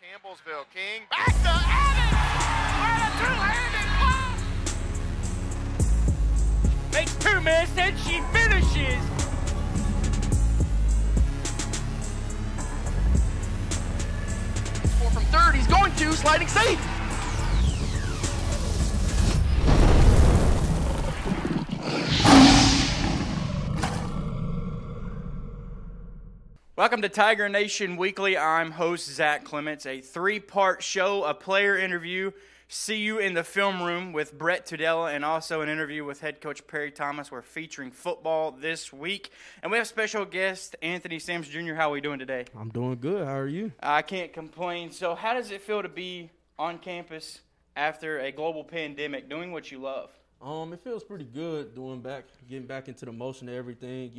Campbellsville. King back to Adams! On a two-handed block! Makes 2 minutes and she finishes! Score from third, he's going to, sliding safe! Welcome to Tiger Nation Weekly. I'm host Zach Clements. A 3-part show, a player interview, see you in the film room with Brett Tudela, and also an interview with head coach Perry Thomas. We're featuring football this week. And we have special guest Anthony Sams Jr. How are we doing today? I'm doing good. How are you? I can't complain. So how does it feel to be on campus after a global pandemic, doing what you love? It feels pretty good getting back into the motion of everything,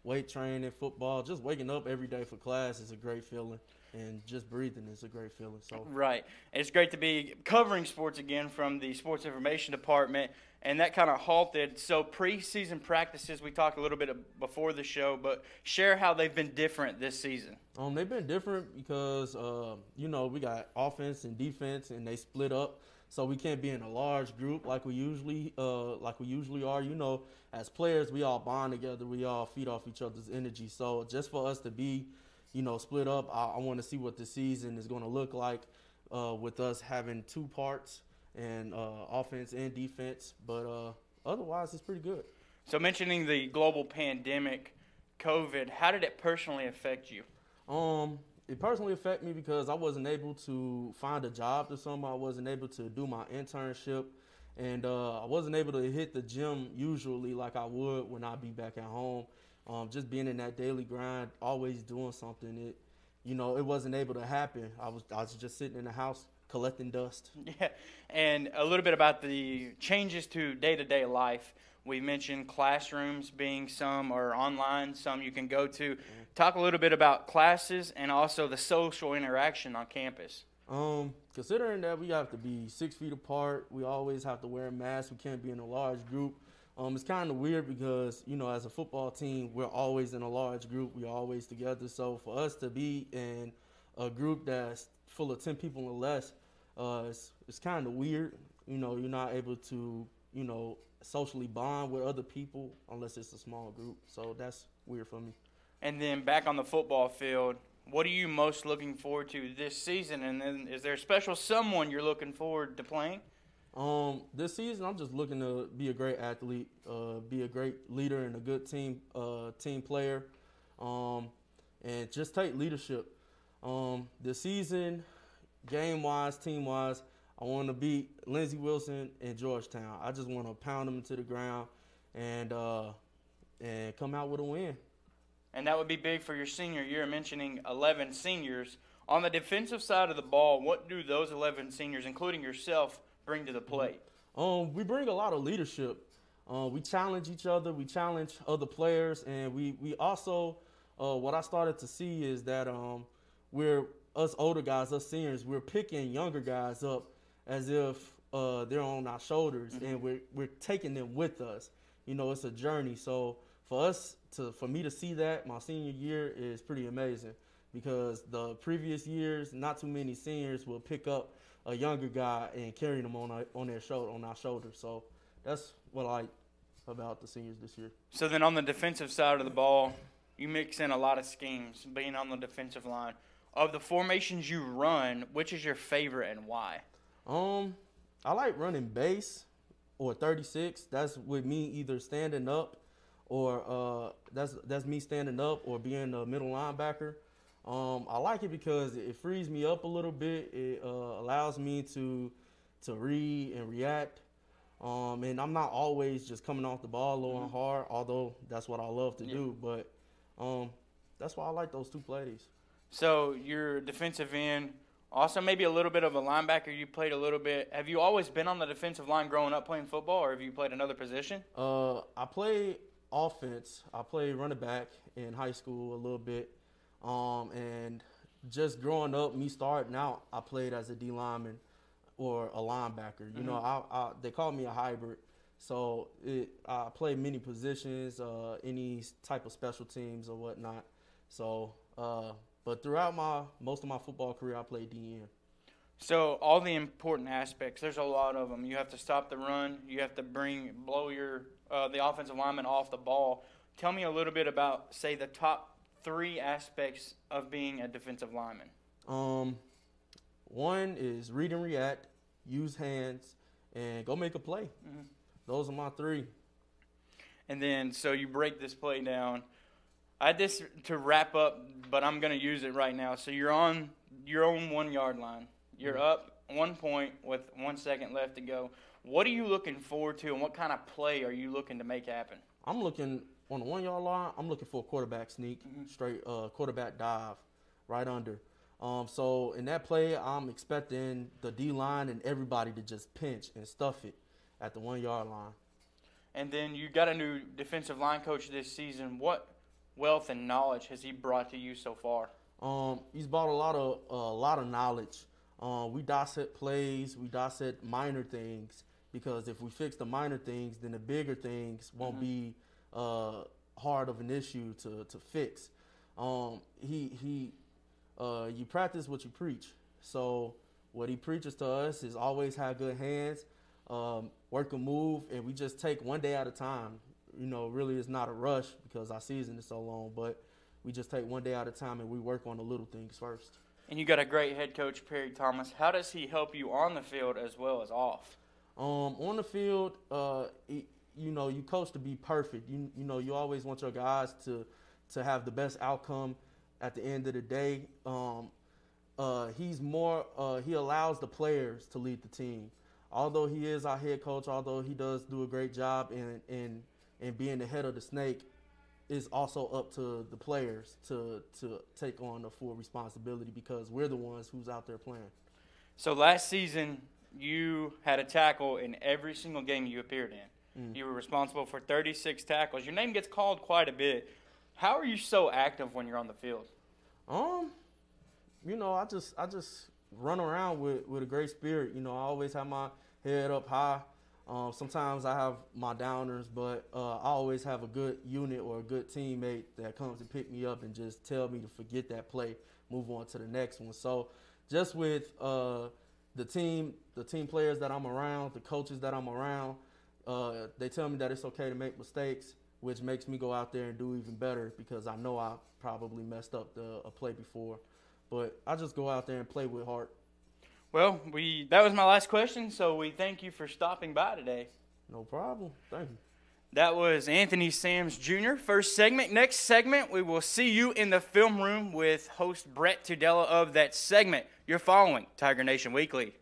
weight training, football, just waking up every day for class is a great feeling, and just breathing is a great feeling. So right. It's great to be covering sports again from the sports information department, and that kind of halted. So preseason practices, we talked a little bit before the show, but share how they've been different this season. They've been different because, we got offense and defense, and they split up. So we can't be in a large group like we usually are. As players, we all bond together. We all feed off each other's energy. So just for us to be, split up, I want to see what the season is going to look like with us having 2 parts and offense and defense. But otherwise, it's pretty good. So mentioning the global pandemic, COVID, how did it personally affect you? It personally affected me because I wasn't able to find a job this summer. I wasn't able to do my internship, and I wasn't able to hit the gym usually like I would when I'd be back at home. Just being in that daily grind, always doing something, it wasn't able to happen. I was just sitting in the house collecting dust. Yeah, and a little bit about the changes to day-to-day life. We mentioned classrooms being some are online, some you can go to. Talk a little bit about classes and also the social interaction on campus. Considering that we have to be 6 feet apart, we always have to wear a mask. We can't be in a large group. It's kind of weird because, as a football team, we're always in a large group. We're always together. So for us to be in a group that's full of 10 people or less, it's kind of weird. You're not able to, socially bond with other people unless it's a small group. So that's weird for me. And then back on the football field, what are you most looking forward to this season? And then is there a special someone you're looking forward to playing? This season, I'm just looking to be a great athlete, be a great leader and a good team player, and just take leadership. This season, game-wise, team-wise, I want to beat Lindsey Wilson and Georgetown. I just want to pound them into the ground and come out with a win. And that would be big for your senior year, mentioning 11 seniors. On the defensive side of the ball, what do those 11 seniors, including yourself, bring to the plate? We bring a lot of leadership. We challenge each other. We challenge other players. And we also, what I started to see is that us older guys, us seniors, we're picking younger guys up as if they're on our shoulders, and we're taking them with us. It's a journey. So for me to see that my senior year is pretty amazing, because the previous years, not too many seniors will pick up a younger guy and carry them on our shoulders. So that's what I like about the seniors this year. So then on the defensive side of the ball, you mix in a lot of schemes being on the defensive line. Of the formations you run, which is your favorite and why? I like running base or 36. That's with me either standing up or that's me standing up or being a middle linebacker. I like it because it frees me up a little bit. It allows me to read and react. And I'm not always just coming off the ball low and hard, although that's what I love to do. But that's why I like those 2 plays. So your defensive end, also maybe a little bit of a linebacker. You played a little bit. Have you always been on the defensive line growing up playing football, or have you played another position? I played offense. I played running back in high school a little bit. And just growing up, me starting out, I played as a D lineman or a linebacker. They call me a hybrid. So I play many positions, any type of special teams or whatnot. So But throughout most of my football career, I played DN. So all the important aspects, there's a lot of them. You have to stop the run. You have to blow the offensive lineman off the ball. Tell me a little bit about, say, the top 3 aspects of being a defensive lineman. One is read and react, use hands, and go make a play. Mm-hmm. Those are my 3. And then, so you break this play down. I had this to wrap up, but I'm going to use it right now. So you're on your own 1-yard line. You're up 1 point with 1 second left to go. What are you looking forward to, and what kind of play are you looking to make happen? I'm looking on the 1-yard line. I'm looking for a quarterback sneak, straight quarterback dive, right under. So in that play, I'm expecting the D-line and everybody to just pinch and stuff it at the 1-yard line. And then you got a new defensive line coach this season. What wealth and knowledge has he brought to you so far? He's brought a lot of knowledge. We dissect plays, we dissect minor things, because if we fix the minor things, then the bigger things won't be hard of an issue to fix. You practice what you preach. So what he preaches to us is always have good hands, work a move, and we just take one day at a time. You know, really it's not a rush because our season is so long, but we just take one day at a time and we work on the little things first. And you got a great head coach, Perry Thomas. How does he help you on the field as well as off? On the field, you coach to be perfect. You always want your guys to have the best outcome at the end of the day. He allows the players to lead the team. Although he is our head coach, although he does do a great job in being the head of the snake, it's also up to the players to take on the full responsibility because we're the ones who's out there playing. So last season, you had a tackle in every single game you appeared in. You were responsible for 36 tackles. Your name gets called quite a bit. How are you so active when you're on the field? I just run around with a great spirit. I always have my head up high. Sometimes I have my downers, but I always have a good unit or a good teammate that comes to pick me up and just tell me to forget that play, move on to the next one. So just with the team players that I'm around, the coaches that I'm around, they tell me that it's okay to make mistakes, which makes me go out there and do even better because I know I probably messed up a play before. But I just go out there and play with heart. Well, that was my last question, so we thank you for stopping by today. No problem. Thank you. That was Anthony Sams Jr. First segment. Next segment, we will see you in the film room with host Brett Tudela of that segment. You're following Tiger Nation Weekly.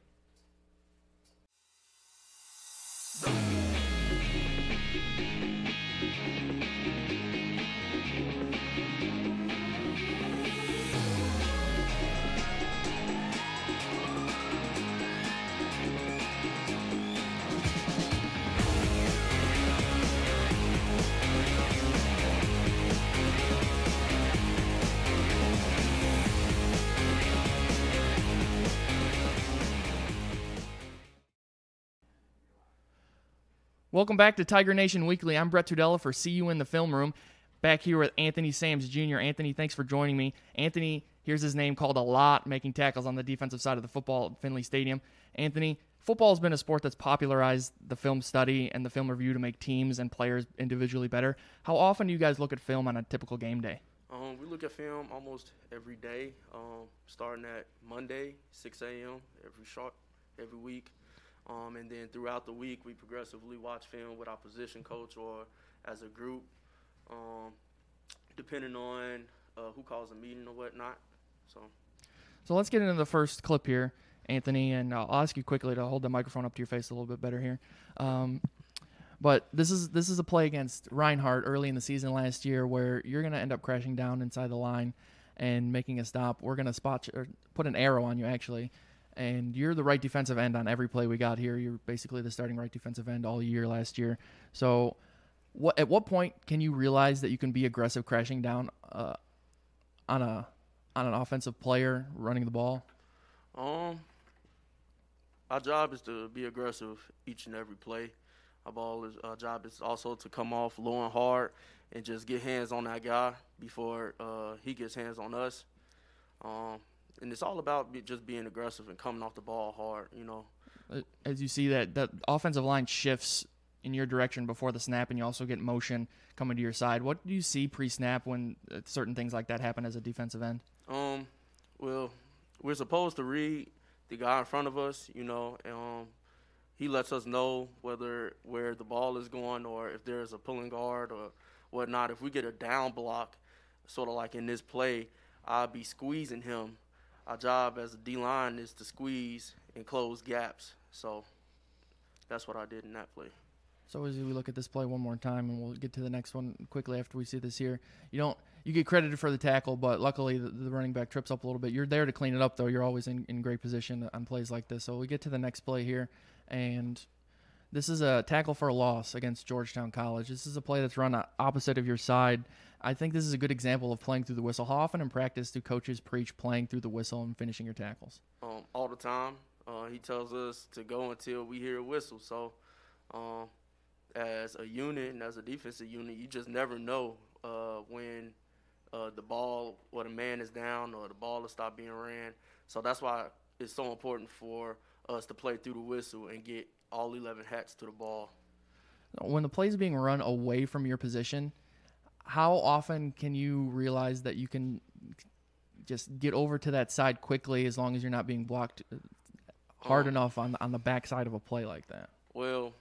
Welcome back to Tiger Nation Weekly. I'm Brett Tudela for See You in the Film Room. Back here with Anthony Sams Jr. Anthony, thanks for joining me. Anthony, here's his name called a lot, making tackles on the defensive side of the football at Finley Stadium. Anthony, football has been a sport that's popularized the film study and the film review to make teams and players individually better. How often do you guys look at film on a typical game day? We look at film almost every day, starting at Monday, 6 a.m. every week. And then throughout the week, we progressively watch film with our position coach or as a group, depending on who calls a meeting or whatnot. So let's get into the first clip here, Anthony, and I'll ask you quickly to hold the microphone up to your face a little bit better here. But this is a play against Reinhardt early in the season last year where you're going to end up crashing down inside the line and making a stop. We're going to put an arrow on you, actually. And you're the right defensive end on every play we got here. You're basically the starting right defensive end all year last year. So at what point can you realize that you can be aggressive crashing down on an offensive player running the ball? Our job is to be aggressive each and every play. Our job is also to come off low and hard and just get hands on that guy before he gets hands on us. And it's all about just being aggressive and coming off the ball hard, you know. As you see that offensive line shifts in your direction before the snap, and you also get motion coming to your side. What do you see pre-snap when certain things like that happen as a defensive end? Well, we're supposed to read the guy in front of us, you know. He lets us know where the ball is going or if there's a pulling guard or whatnot. If we get a down block, sort of like in this play, I'll be squeezing him. Our job as a D-line is to squeeze and close gaps. So that's what I did in that play. So as we look at this play one more time, and we'll get to the next one quickly after we see this here. You get credited for the tackle, but luckily the running back trips up a little bit. You're there to clean it up, though. You're always in great position on plays like this. So we get to the next play here, and this is a tackle for a loss against Georgetown College. This is a play that's run opposite of your side. I think this is a good example of playing through the whistle. How often in practice do coaches preach playing through the whistle and finishing your tackles? All the time. He tells us to go until we hear a whistle. So as a unit and as a defensive unit, you just never know when the ball or the man is down or the ball has stopped being ran. So that's why it's so important for us to play through the whistle and get all 11 hats to the ball. When the play is being run away from your position, how often can you realize that you can just get over to that side quickly as long as you're not being blocked hard enough on the backside of a play like that? Well,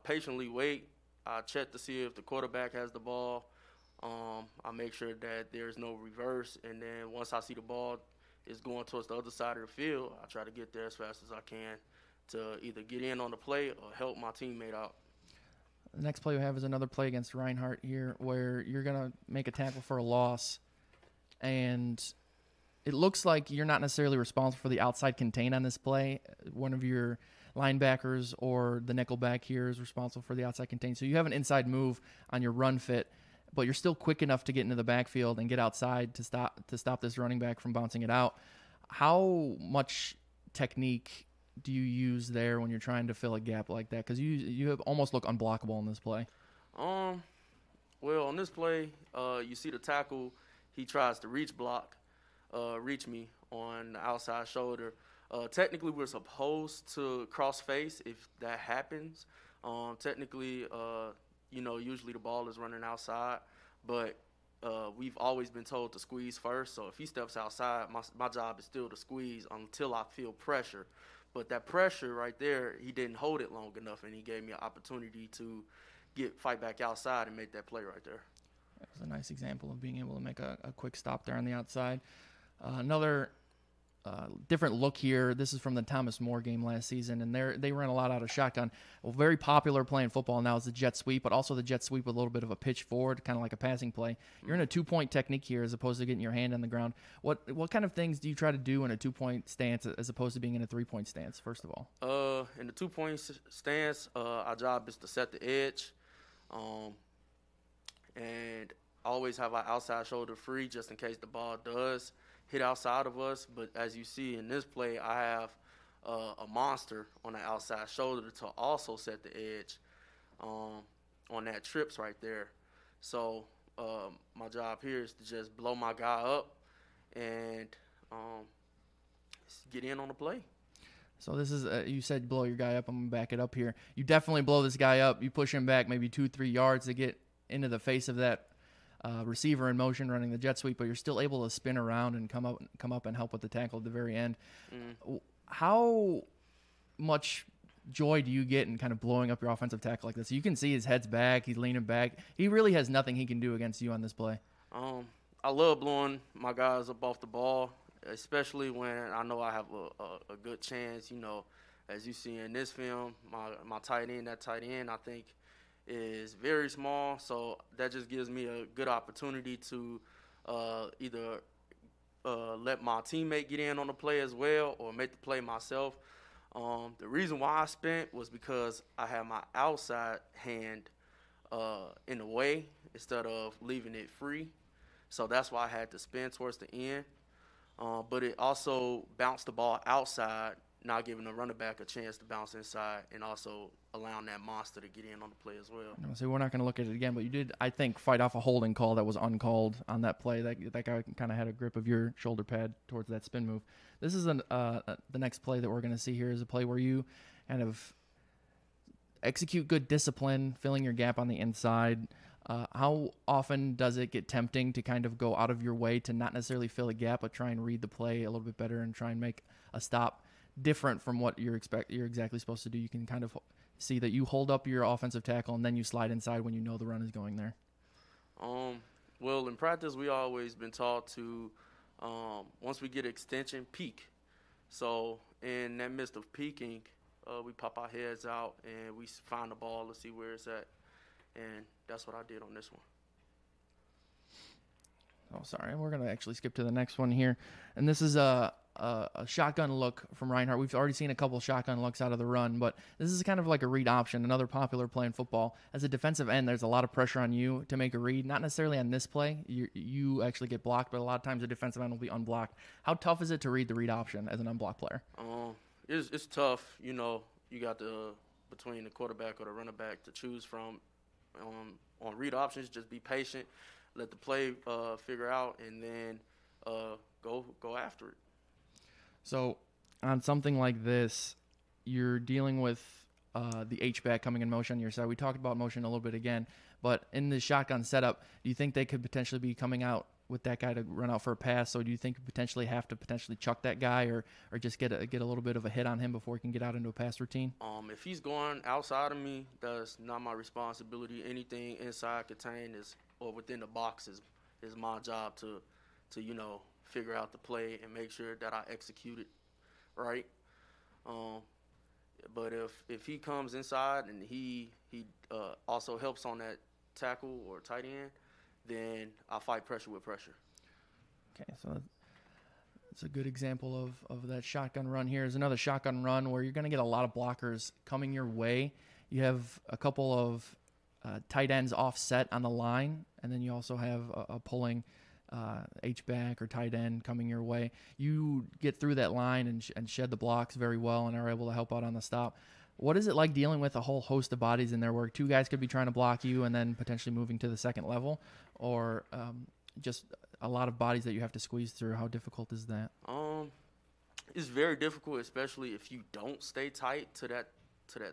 patiently wait. I check to see if the quarterback has the ball. I make sure that there's no reverse, and then once I see the ball is going towards the other side of the field, I try to get there as fast as I can to either get in on the play or help my teammate out. The next play we have is another play against Reinhardt here where you're going to make a tackle for a loss, and it looks like you're not necessarily responsible for the outside contain on this play. One of your linebackers or the nickelback here is responsible for the outside contain. So you have an inside move on your run fit, but you're still quick enough to get into the backfield and get outside to stop this running back from bouncing it out. How much technique do you use there when you're trying to fill a gap like that? Because you almost look unblockable in this play. Well, on this play, you see the tackle. He tries to reach me on the outside shoulder. Technically, we're supposed to cross face if that happens. Technically, usually the ball is running outside, but we've always been told to squeeze first. So if he steps outside, my job is still to squeeze until I feel pressure. But that pressure right there, he didn't hold it long enough, and he gave me an opportunity to fight back outside and make that play right there. That was a nice example of being able to make a quick stop there on the outside. Another different look here. This is from the Thomas More game last season, and they ran a lot out of shotgun. A very popular play in football now is the jet sweep, but also the jet sweep with a little bit of a pitch forward, kind of like a passing play. You're in a two-point technique here as opposed to getting your hand on the ground. What kind of things do you try to do in a two-point stance as opposed to being in a three-point stance, first of all? In the two-point stance, our job is to set the edge, and always have our outside shoulder free just in case the ball does hit outside of us. But as you see in this play, I have a monster on the outside shoulder to also set the edge on that trips right there. So my job here is to just blow my guy up and get in on the play. So this is, you said blow your guy up. I'm going to back it up here. You definitely blow this guy up. You push him back maybe 2-3 yards to get into the face of that receiver in motion running the jet sweep, but you're still able to spin around and come up and help with the tackle at the very end. How much joy do you get in kind of blowing up your offensive tackle like this? You can see his head's back, he's leaning back. He really has nothing he can do against you on this play. I love blowing my guys up off the ball, especially when I know I have a good chance. As you see in this film, my tight end, I think is very small, so that just gives me a good opportunity to either let my teammate get in on the play as well or make the play myself. The reason why I spent was because I had my outside hand in the way instead of leaving it free, so that's why I had to spin towards the end. But it also bounced the ball outside, not giving the running back a chance to bounce inside, and also allowing that monster to get in on the play as well. So we're not going to look at it again, but you did, I think, fight off a holding call that was uncalled on that play. That guy kind of had a grip of your shoulder pad towards that spin move. This is the next play that we're going to see here is a play where you kind of execute good discipline, filling your gap on the inside. How often does it get tempting to kind of go out of your way to not necessarily fill a gap, but try and read the play a little bit better and try and make a stop different from what you're exactly supposed to do? You can kind of see that you hold up your offensive tackle and then you slide inside when you know the run is going there. Well, in practice, we always been taught to, once we get extension, peek. So in that midst of peeking, we pop our heads out and we find the ball to see where it's at. And that's what I did on this one. Oh, sorry. We're going to actually skip to the next one here. And this is a shotgun look from Reinhardt. We've already seen a couple shotgun looks out of the run, but this is kind of like a read option, another popular play in football. As a defensive end, there's a lot of pressure on you to make a read. Not necessarily on this play. You actually get blocked, but a lot of times a defensive end will be unblocked. How tough is it to read the read option as an unblocked player? It's tough. You know, you got between the quarterback or the running back to choose from. On read options, just be patient, let the play figure out, and then go after it. So on something like this, you're dealing with the H-back coming in motion on your side. We talked about motion a little bit again, but in the shotgun setup, do you think they could potentially be coming out with that guy to run out for a pass? So do you think you potentially have to chuck that guy or just get a little bit of a hit on him before he can get out into a pass routine? If he's going outside of me, that's not my responsibility. Anything inside contained or within the box is my job to figure out the play and make sure that I execute it right. But if he comes inside and he also helps on that tackle or tight end, then I fight pressure with pressure. Okay, so it's a good example of that shotgun run here. Is another shotgun run where you're going to get a lot of blockers coming your way. You have a couple of tight ends offset on the line, and then you also have a pulling H-back or tight end coming your way. You get through that line and shed the blocks very well and are able to help out on the stop. What is it like dealing with a whole host of bodies in there where two guys could be trying to block you and then potentially moving to the second level, or just a lot of bodies that you have to squeeze through? How difficult is that? It's very difficult, especially if you don't stay tight to that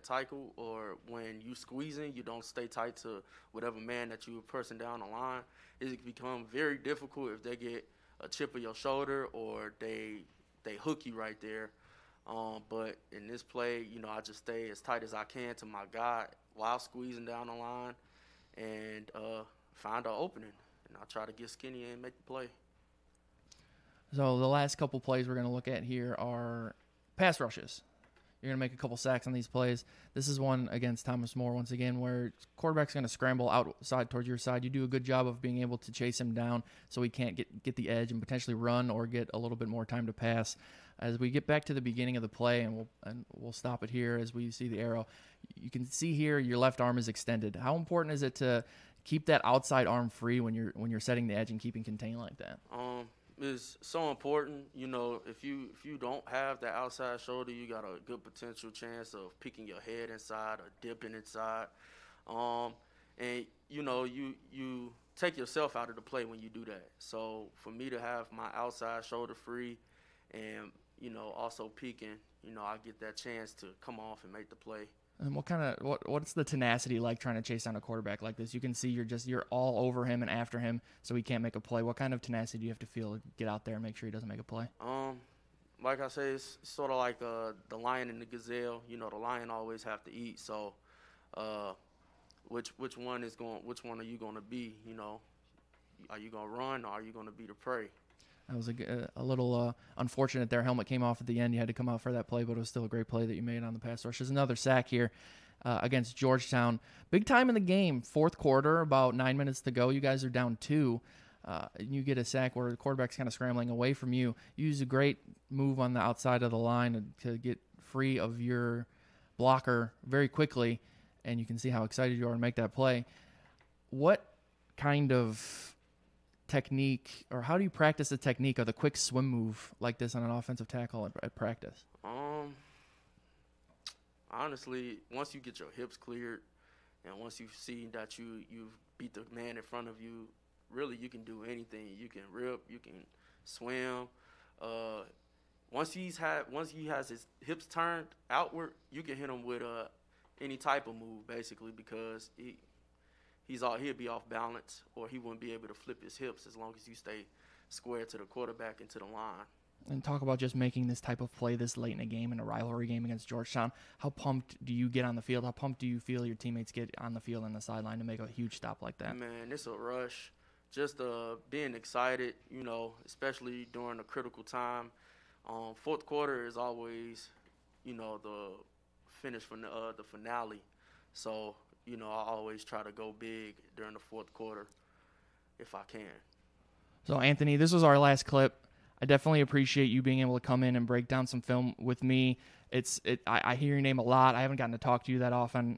tackle, or when you squeezing, you don't stay tight to whatever man that you person down the line. It can become very difficult if they get a chip of your shoulder or they hook you right there. But in this play, I just stay as tight as I can to my guy while squeezing down the line and find an opening. And I try to get skinny and make the play. So the last couple plays we're going to look at here are pass rushes. You're going to make a couple sacks on these plays. This is one against Thomas More, once again, where quarterback's going to scramble outside towards your side. You do a good job of being able to chase him down so he can't get the edge and potentially run or get a little bit more time to pass. As we get back to the beginning of the play, and we'll stop it here as we see the arrow, you can see here your left arm is extended. How important is it to keep that outside arm free when you're setting the edge and keeping contained like that? It's so important. If you don't have that outside shoulder, you got a good potential chance of picking your head inside or dipping inside. And you take yourself out of the play when you do that. So for me to have my outside shoulder free and also peeking, I get that chance to come off and make the play. And what's the tenacity like trying to chase down a quarterback like this? You can see you're all over him and after him, so he can't make a play. What kind of tenacity do you have to feel to get out there and make sure he doesn't make a play? Like I say, it's sort of like the lion and the gazelle. The lion always have to eat. So, which one are you going to be? Are you going to run or are you going to be the prey? That was a little unfortunate there. Helmet came off at the end. You had to come out for that play, but it was still a great play that you made on the pass rush. There's another sack here against Georgetown. Big time in the game. Fourth quarter, about 9 minutes to go. You guys are down 2. You get a sack where the quarterback's kind of scrambling away from you. You use a great move on the outside of the line to get free of your blocker very quickly, and you can see how excited you are to make that play. What kind of technique, or how do you practice the technique of the quick swim move like this on an offensive tackle at practice? Honestly, once you get your hips cleared and once you see that you've beat the man in front of you, really you can do anything. You can rip, you can swim. Once he has his hips turned outward, you can hit him with any type of move basically, because he'll be off balance, or he wouldn't be able to flip his hips as long as you stay square to the quarterback and to the line. And talk about just making this type of play this late in a game, in a rivalry game against Georgetown. How pumped do you get on the field? How pumped do you feel your teammates get on the field and the sideline to make a huge stop like that? Man, it's a rush. Just being excited, especially during a critical time. Fourth quarter is always, the finish for the finale. So, I always try to go big during the fourth quarter if I can. So, Anthony, this was our last clip. I definitely appreciate you being able to come in and break down some film with me. I hear your name a lot. I haven't gotten to talk to you that often